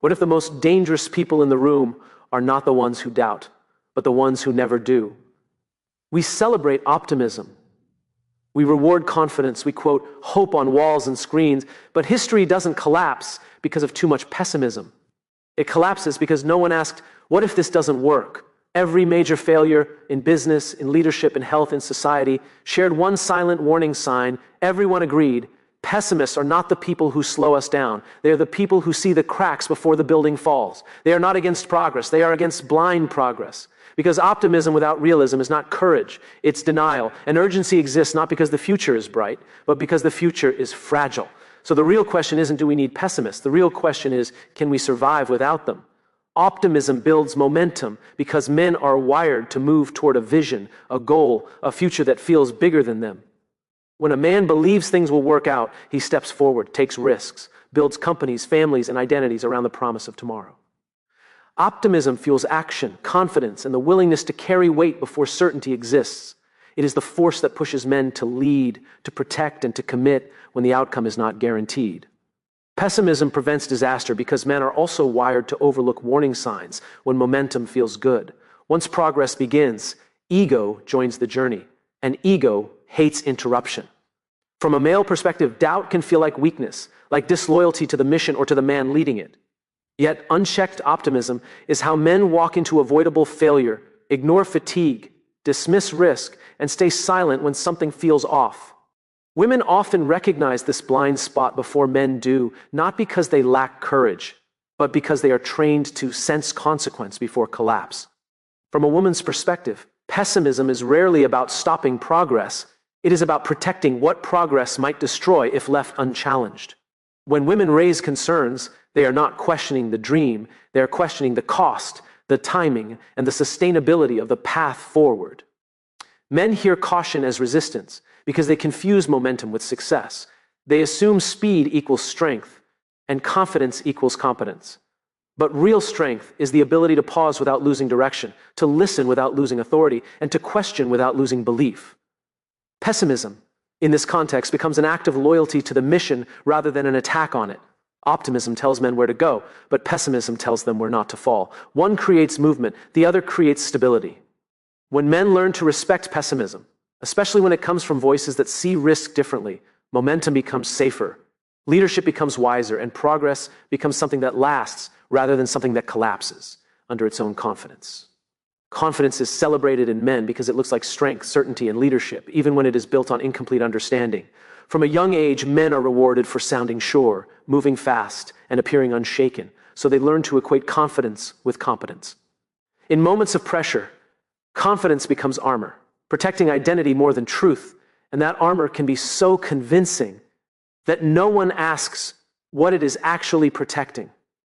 What if the most dangerous people in the room are not the ones who doubt, but the ones who never do? We celebrate optimism. We reward confidence. We quote hope on walls and screens, but history doesn't collapse because of too much pessimism. It collapses because no one asked, what if this doesn't work? Every major failure in business, in leadership, in health, in society shared one silent warning sign. Everyone agreed, pessimists are not the people who slow us down. They are the people who see the cracks before the building falls. They are not against progress. They are against blind progress. Because optimism without realism is not courage, it's denial. And urgency exists not because the future is bright, but because the future is fragile. So the real question isn't, do we need pessimists? The real question is, can we survive without them? Optimism builds momentum because men are wired to move toward a vision, a goal, a future that feels bigger than them. When a man believes things will work out, he steps forward, takes risks, builds companies, families, and identities around the promise of tomorrow. Optimism fuels action, confidence, and the willingness to carry weight before certainty exists. It is the force that pushes men to lead, to protect, and to commit when the outcome is not guaranteed. Pessimism prevents disaster because men are also wired to overlook warning signs when momentum feels good. Once progress begins, ego joins the journey, and ego hates interruption. From a male perspective, doubt can feel like weakness, like disloyalty to the mission or to the man leading it. Yet unchecked optimism is how men walk into avoidable failure, ignore fatigue, dismiss risk, and stay silent when something feels off. Women often recognize this blind spot before men do, not because they lack courage, but because they are trained to sense consequence before collapse. From a woman's perspective, pessimism is rarely about stopping progress. It is about protecting what progress might destroy if left unchallenged. When women raise concerns, they are not questioning the dream, they are questioning the cost, the timing, and the sustainability of the path forward. Men hear caution as resistance because they confuse momentum with success. They assume speed equals strength and confidence equals competence. But real strength is the ability to pause without losing direction, to listen without losing authority, and to question without losing belief. Pessimism, in this context, becomes an act of loyalty to the mission rather than an attack on it. Optimism tells men where to go, but pessimism tells them where not to fall. One creates movement, the other creates stability. When men learn to respect pessimism, especially when it comes from voices that see risk differently, momentum becomes safer, leadership becomes wiser, and progress becomes something that lasts rather than something that collapses under its own confidence. Confidence is celebrated in men because it looks like strength, certainty, and leadership, even when it is built on incomplete understanding. From a young age, men are rewarded for sounding sure, moving fast, and appearing unshaken, so they learn to equate confidence with competence. In moments of pressure, confidence becomes armor, protecting identity more than truth, and that armor can be so convincing that no one asks what it is actually protecting.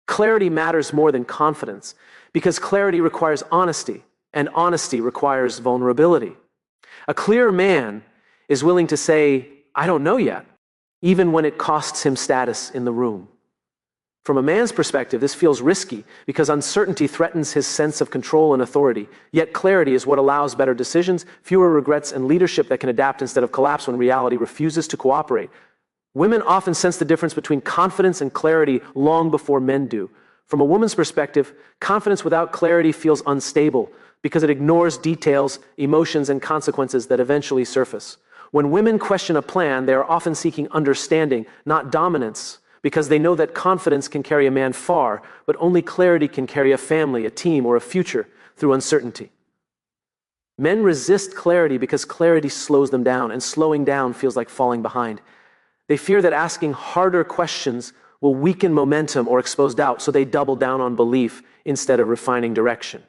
Clarity matters more than confidence, because clarity requires honesty, and honesty requires vulnerability. A clear man is willing to say, I don't know yet, even when it costs him status in the room. From a man's perspective, this feels risky because uncertainty threatens his sense of control and authority. Yet clarity is what allows better decisions, fewer regrets, and leadership that can adapt instead of collapse when reality refuses to cooperate. Women often sense the difference between confidence and clarity long before men do. From a woman's perspective, confidence without clarity feels unstable because it ignores details, emotions, and consequences that eventually surface. When women question a plan, they are often seeking understanding, not dominance, because they know that confidence can carry a man far, but only clarity can carry a family, a team, or a future through uncertainty. Men resist clarity because clarity slows them down, and slowing down feels like falling behind. They fear that asking harder questions will weaken momentum or expose doubt, so they double down on belief instead of refining direction.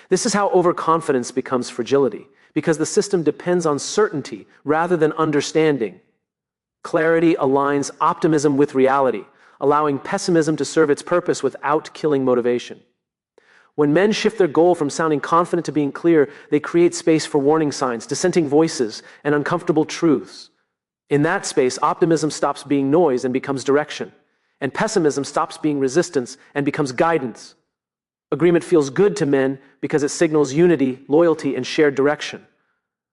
This is how overconfidence becomes fragility, because the system depends on certainty rather than understanding. Clarity aligns optimism with reality, allowing pessimism to serve its purpose without killing motivation. When men shift their goal from sounding confident to being clear, they create space for warning signs, dissenting voices, and uncomfortable truths. In that space, optimism stops being noise and becomes direction, and pessimism stops being resistance and becomes guidance. Agreement feels good to men because it signals unity, loyalty, and shared direction.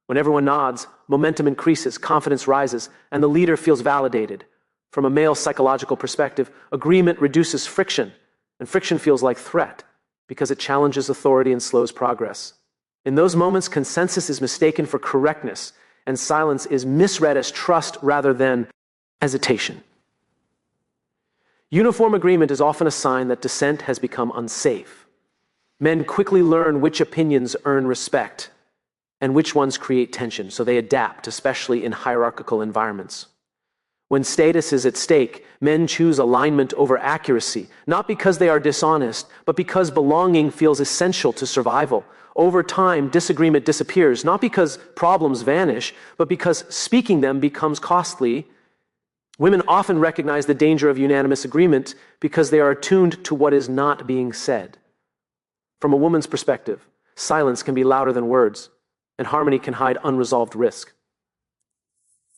When everyone nods, momentum increases, confidence rises, and the leader feels validated. From a male psychological perspective, agreement reduces friction, And friction feels like threat because it challenges authority and slows progress. In those moments, consensus is mistaken for correctness, and silence is misread as trust rather than hesitation. Uniform agreement is often a sign that dissent has become unsafe. Men quickly learn which opinions earn respect and which ones create tension, so they adapt, especially in hierarchical environments. When status is at stake, men choose alignment over accuracy, not because they are dishonest, but because belonging feels essential to survival. Over time, disagreement disappears, not because problems vanish, but because speaking them becomes costly. Women often recognize the danger of unanimous agreement because they are attuned to what is not being said. From a woman's perspective, silence can be louder than words, and harmony can hide unresolved risk.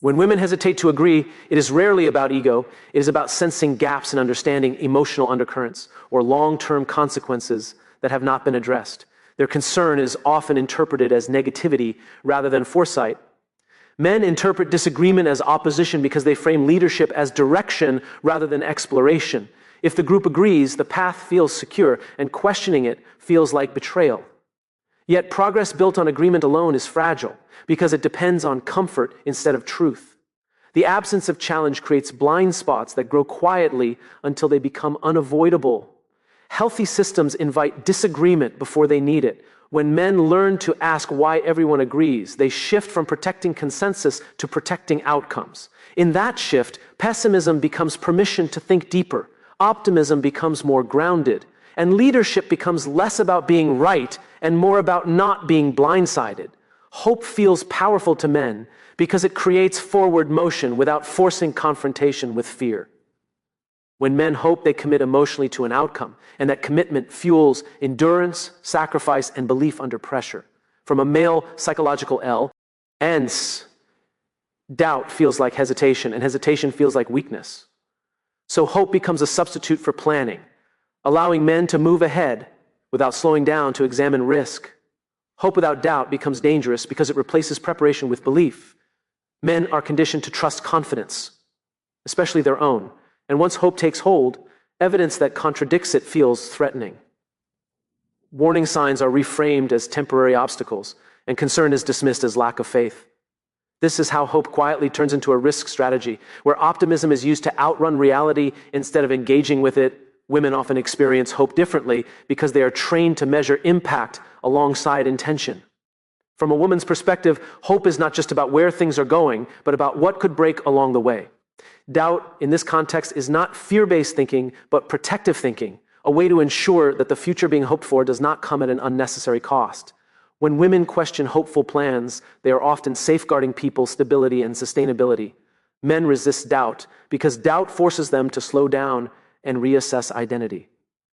When women hesitate to agree, it is rarely about ego. It is about sensing gaps in understanding, emotional undercurrents, or long-term consequences that have not been addressed. Their concern is often interpreted as negativity rather than foresight. Men interpret disagreement as opposition because they frame leadership as direction rather than exploration. If the group agrees, the path feels secure, and questioning it feels like betrayal. Yet progress built on agreement alone is fragile because it depends on comfort instead of truth. The absence of challenge creates blind spots that grow quietly until they become unavoidable. Healthy systems invite disagreement before they need it. When men learn to ask why everyone agrees, they shift from protecting consensus to protecting outcomes. In that shift, pessimism becomes permission to think deeper. Optimism becomes more grounded. And leadership becomes less about being right and more about not being blindsided. Hope feels powerful to men because it creates forward motion without forcing confrontation with fear. When men hope, they commit emotionally to an outcome, and that commitment fuels endurance, sacrifice, and belief under pressure. From a male psychological L, hence, doubt feels like hesitation, and hesitation feels like weakness. So hope becomes a substitute for planning, allowing men to move ahead without slowing down to examine risk. Hope without doubt becomes dangerous because it replaces preparation with belief. Men are conditioned to trust confidence, especially their own. And once hope takes hold, evidence that contradicts it feels threatening. Warning signs are reframed as temporary obstacles, and concern is dismissed as lack of faith. This is how hope quietly turns into a risk strategy, where optimism is used to outrun reality instead of engaging with it. Women often experience hope differently because they are trained to measure impact alongside intention. From a woman's perspective, hope is not just about where things are going, but about what could break along the way. Doubt, in this context, is not fear-based thinking, but protective thinking, a way to ensure that the future being hoped for does not come at an unnecessary cost. When women question hopeful plans, they are often safeguarding people's stability and sustainability. Men resist doubt because doubt forces them to slow down and reassess identity.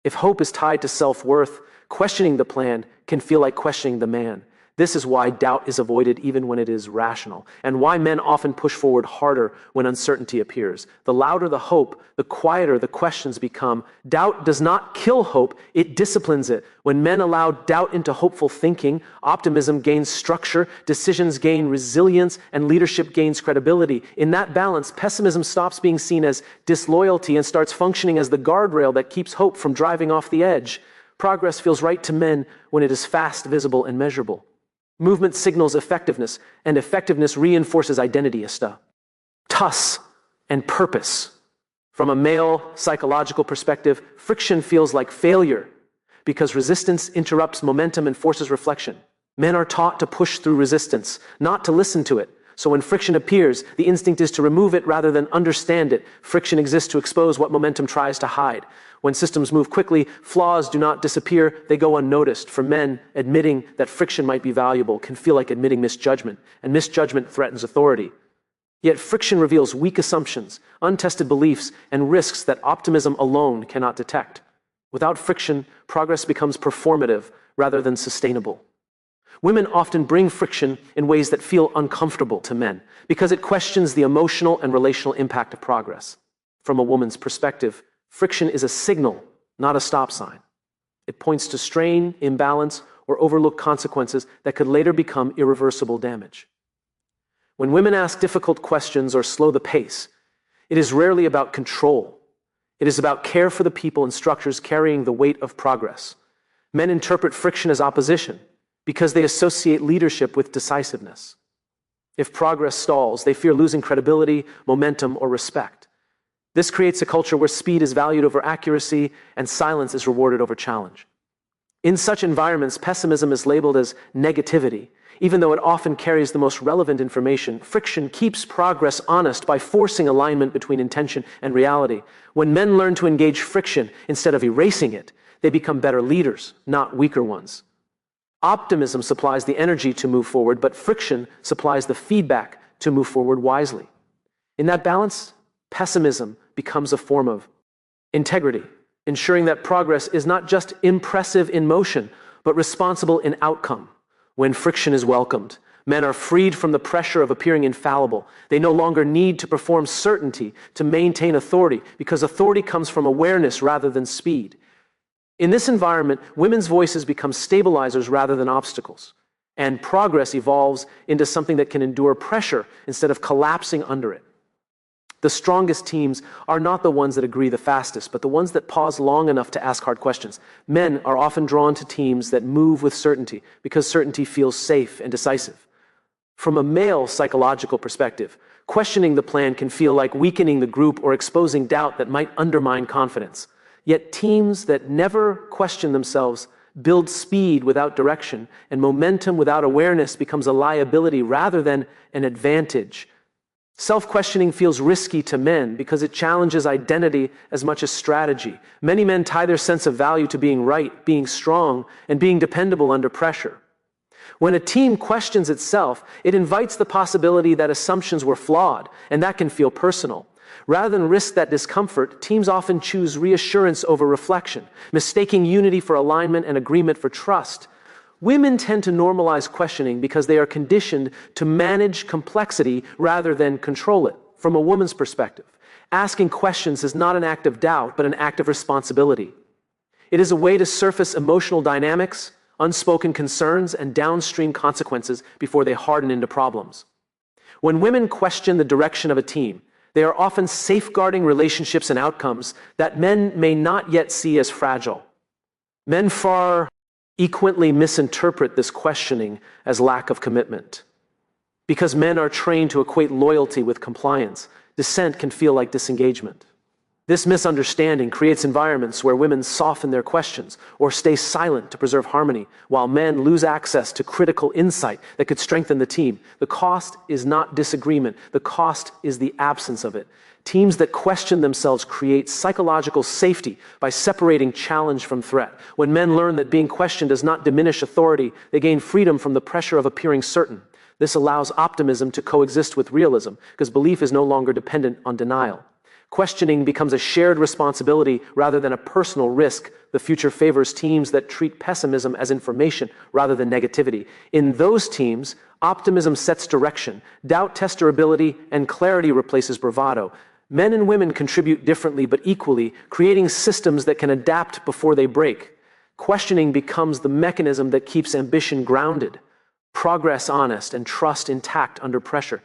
If hope is tied to self-worth, questioning the plan can feel like questioning the man. This is why doubt is avoided even when it is rational, and why men often push forward harder when uncertainty appears. The louder the hope, the quieter the questions become. Doubt does not kill hope, it disciplines it. When men allow doubt into hopeful thinking, optimism gains structure, decisions gain resilience, and leadership gains credibility. In that balance, pessimism stops being seen as disloyalty and starts functioning as the guardrail that keeps hope from driving off the edge. Progress feels right to men when it is fast, visible, and measurable. Movement signals effectiveness, and effectiveness reinforces identity, thus, and purpose. From a male psychological perspective, friction feels like failure because resistance interrupts momentum and forces reflection. Men are taught to push through resistance, not to listen to it. So when friction appears, the instinct is to remove it rather than understand it. Friction exists to expose what momentum tries to hide. When systems move quickly, flaws do not disappear, they go unnoticed. For men, admitting that friction might be valuable can feel like admitting misjudgment, and misjudgment threatens authority. Yet friction reveals weak assumptions, untested beliefs, and risks that optimism alone cannot detect. Without friction, progress becomes performative rather than sustainable. Women often bring friction in ways that feel uncomfortable to men because it questions the emotional and relational impact of progress. From a woman's perspective, friction is a signal, not a stop sign. It points to strain, imbalance, or overlooked consequences that could later become irreversible damage. When women ask difficult questions or slow the pace, it is rarely about control. It is about care for the people and structures carrying the weight of progress. Men interpret friction as opposition because they associate leadership with decisiveness. If progress stalls, they fear losing credibility, momentum, or respect. This creates a culture where speed is valued over accuracy and silence is rewarded over challenge. In such environments, pessimism is labeled as negativity. Even though it often carries the most relevant information, friction keeps progress honest by forcing alignment between intention and reality. When men learn to engage friction instead of erasing it, they become better leaders, not weaker ones. Optimism supplies the energy to move forward, but friction supplies the feedback to move forward wisely. In that balance, pessimism becomes a form of integrity, ensuring that progress is not just impressive in motion, but responsible in outcome. When friction is welcomed, men are freed from the pressure of appearing infallible. They no longer need to perform certainty to maintain authority, because authority comes from awareness rather than speed. In this environment, women's voices become stabilizers rather than obstacles, and progress evolves into something that can endure pressure instead of collapsing under it. The strongest teams are not the ones that agree the fastest, but the ones that pause long enough to ask hard questions. Men are often drawn to teams that move with certainty because certainty feels safe and decisive. From a male psychological perspective, questioning the plan can feel like weakening the group or exposing doubt that might undermine confidence. Yet teams that never question themselves build speed without direction, and momentum without awareness becomes a liability rather than an advantage. Self-questioning feels risky to men because it challenges identity as much as strategy. Many men tie their sense of value to being right, being strong, and being dependable under pressure. When a team questions itself, it invites the possibility that assumptions were flawed, and that can feel personal. Rather than risk that discomfort, teams often choose reassurance over reflection, mistaking unity for alignment and agreement for trust. Women tend to normalize questioning because they are conditioned to manage complexity rather than control it. From a woman's perspective, asking questions is not an act of doubt, but an act of responsibility. It is a way to surface emotional dynamics, unspoken concerns, and downstream consequences before they harden into problems. When women question the direction of a team, they are often safeguarding relationships and outcomes that men may not yet see as fragile. Men far equally misinterpret this questioning as lack of commitment. Because men are trained to equate loyalty with compliance, dissent can feel like disengagement. This misunderstanding creates environments where women soften their questions or stay silent to preserve harmony, while men lose access to critical insight that could strengthen the team. The cost is not disagreement. The cost is the absence of it. Teams that question themselves create psychological safety by separating challenge from threat. When men learn that being questioned does not diminish authority, they gain freedom from the pressure of appearing certain. This allows optimism to coexist with realism, because belief is no longer dependent on denial. Questioning becomes a shared responsibility rather than a personal risk. The future favors teams that treat pessimism as information rather than negativity. In those teams, optimism sets direction, doubt tests durability, and clarity replaces bravado. Men and women contribute differently but equally, creating systems that can adapt before they break. Questioning becomes the mechanism that keeps ambition grounded, progress honest, and trust intact under pressure.